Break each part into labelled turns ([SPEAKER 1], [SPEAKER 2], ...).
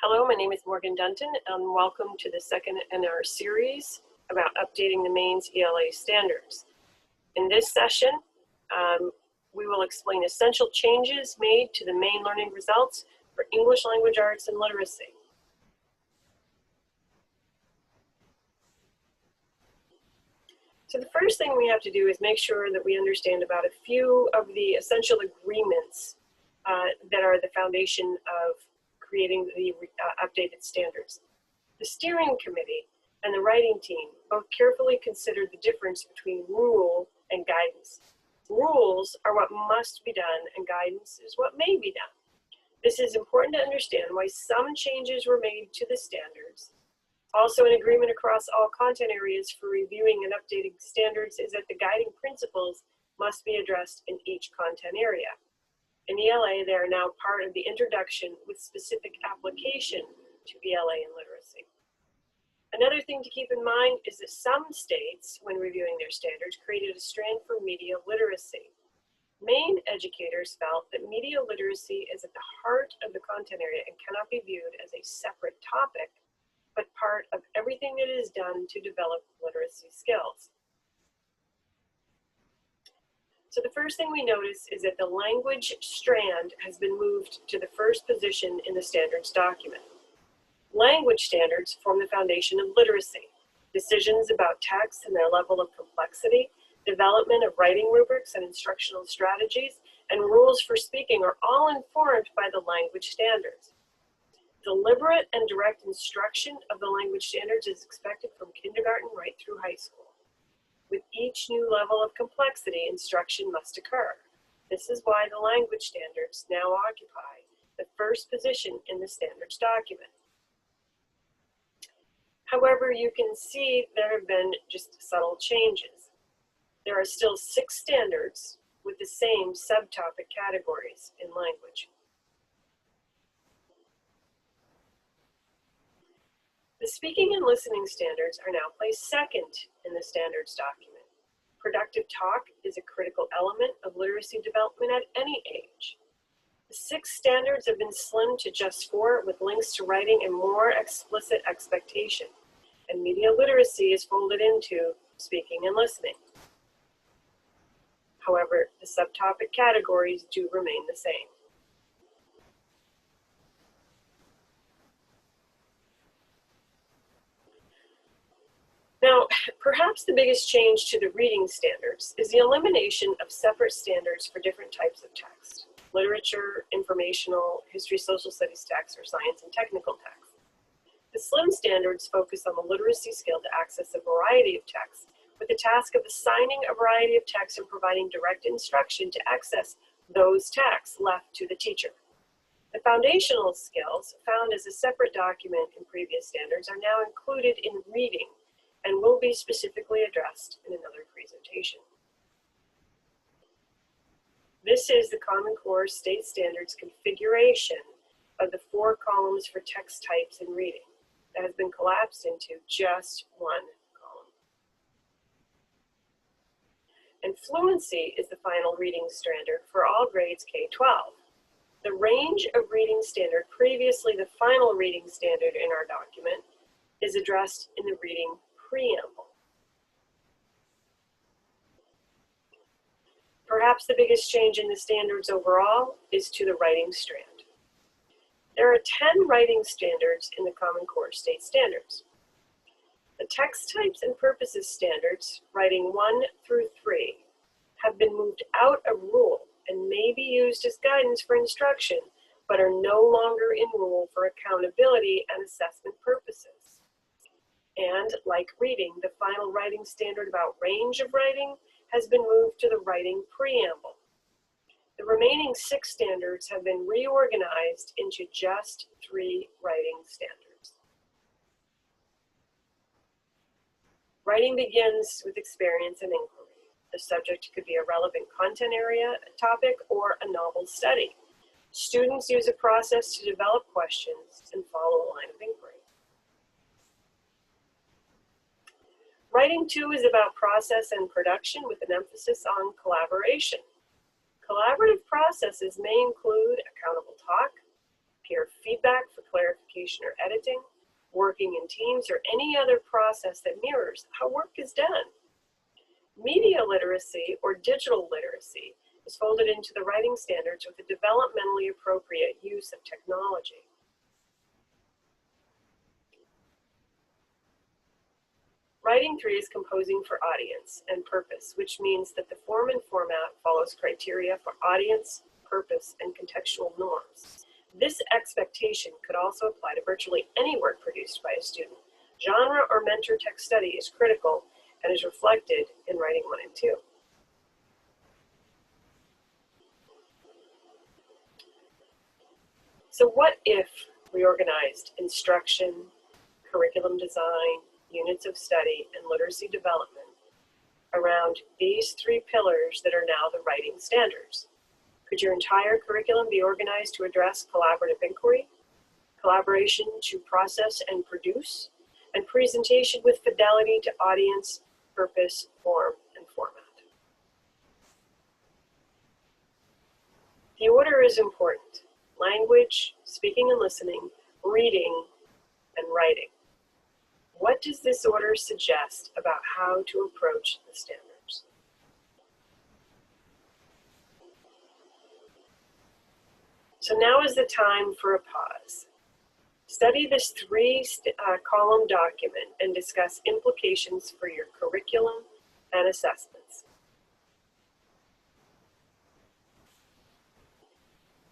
[SPEAKER 1] Hello, my name is Morgan Dunton, and welcome to the second in our series about updating the Maine's ELA standards. In this session, we will explain essential changes made to the Maine learning results for English language arts and literacy. So the first thing we have to do is make sure that we understand about a few of the essential agreements that are the foundation of creating the updated standards. The steering committee and the writing team both carefully considered the difference between rule and guidance. Rules are what must be done and guidance is what may be done. This is important to understand why some changes were made to the standards. Also, an agreement across all content areas for reviewing and updating standards is that the guiding principles must be addressed in each content area. In ELA, they are now part of the introduction with specific application to ELA and literacy. Another thing to keep in mind is that some states, when reviewing their standards, created a strand for media literacy. Maine educators felt that media literacy is at the heart of the content area and cannot be viewed as a separate topic, but part of everything that is done to develop literacy skills. So the first thing we notice is that the language strand has been moved to the first position in the standards document. Language standards form the foundation of literacy. Decisions about text and their level of complexity, development of writing rubrics and instructional strategies, and rules for speaking are all informed by the language standards. Deliberate and direct instruction of the language standards is expected from kindergarten right through high school. With each new level of complexity, instruction must occur. This is why the language standards now occupy the first position in the standards document. However, you can see there have been just subtle changes. There are still 6 standards with the same subtopic categories in language. The speaking and listening standards are now placed second in the standards document. Productive talk is a critical element of literacy development at any age. The 6 standards have been slimmed to just 4 with links to writing and more explicit expectation. And media literacy is folded into speaking and listening. However, the subtopic categories do remain the same. Now, perhaps the biggest change to the reading standards is the elimination of separate standards for different types of text: literature, informational, history, social studies text, or science and technical text. The SLIM standards focus on the literacy skill to access a variety of texts, with the task of assigning a variety of texts and providing direct instruction to access those texts left to the teacher. The foundational skills, found as a separate document in previous standards, are now included in reading and will be specifically addressed in another presentation. This is the Common Core State Standards configuration of the 4 columns for text types in reading that has been collapsed into just 1 column. And fluency is the final reading standard for all grades K-12. The range of reading standard, previously the final reading standard in our document, is addressed in the reading preamble. Perhaps the biggest change in the standards overall is to the writing strand. There are 10 writing standards in the Common Core State Standards. The text types and purposes standards, writing 1 through 3, have been moved out of rule and may be used as guidance for instruction, but are no longer in rule for accountability and assessment purposes. And like reading, the final writing standard about range of writing has been moved to the writing preamble. The remaining 6 standards have been reorganized into just 3 writing standards. Writing begins with experience and inquiry. The subject could be a relevant content area, a topic, or a novel study. Students use a process to develop questions and follow a line of inquiry. Writing 2 is about process and production with an emphasis on collaboration. Collaborative processes may include accountable talk, peer feedback for clarification or editing, working in teams, or any other process that mirrors how work is done. Media literacy or digital literacy is folded into the writing standards with a developmentally appropriate use of technology. Writing 3 is composing for audience and purpose, which means that the form and format follows criteria for audience, purpose, and contextual norms. This expectation could also apply to virtually any work produced by a student. Genre or mentor text study is critical and is reflected in writing 1 and 2. So what if we organized instruction, curriculum design, units of study, and literacy development around these 3 pillars that are now the writing standards? Could your entire curriculum be organized to address collaborative inquiry, collaboration to process and produce, and presentation with fidelity to audience, purpose, form, and format? The order is important: language, speaking and listening, reading, and writing. What does this order suggest about how to approach the standards? So now is the time for a pause. Study this 3-column document and discuss implications for your curriculum and assessments.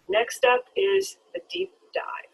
[SPEAKER 1] Next up is the deep dive.